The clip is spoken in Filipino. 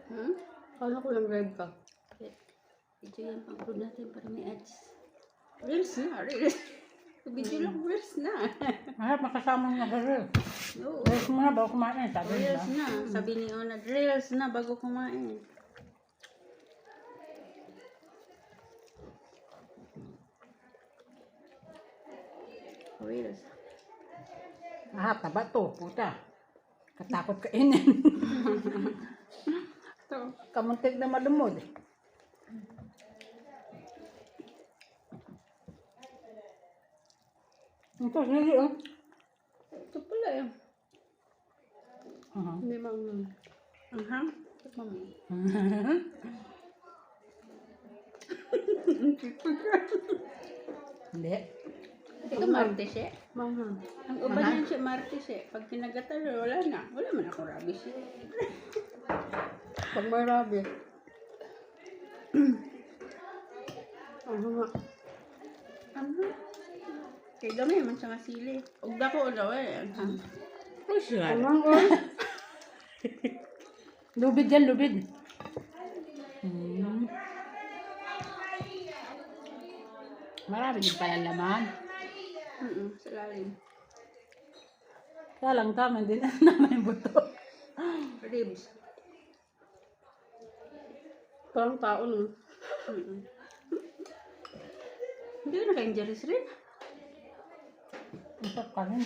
Hmm? Kala ko lang live ka. Video yan pang upload natin para may ads. Reels na, reels. Video lang, reels na. Mahirap makasama niya sa reels. Oo. Reels muna bago kumain, sabi nila. Reels na. Sabi ni Ona, reels na bago kumain. Reels. Taba to, puta. Katakot kainin. Ito. Kamuntik na malumod. Ito, sili oh. Ito pala eh. Hindi mang... Anghang? Ito mami. Hindi. Ito Martes eh. Manghang. Ang uban yan siya Martes eh. Pag kinagatan, wala na. Wala man ako rabies eh. Pag may rabi. Ano nga? Ano? Kaya gamay man siya nga sili. Ug dako daw eh. Anghang. Ay, siya. Anghang oh. Lubid yan, lubid. Marami din pala laman. Sa lalim. Kaya lang tama din naman yung buto. Ribs. Parang tao no. Hindi ko na kayong Jerry's rin. Ang sarap kanin.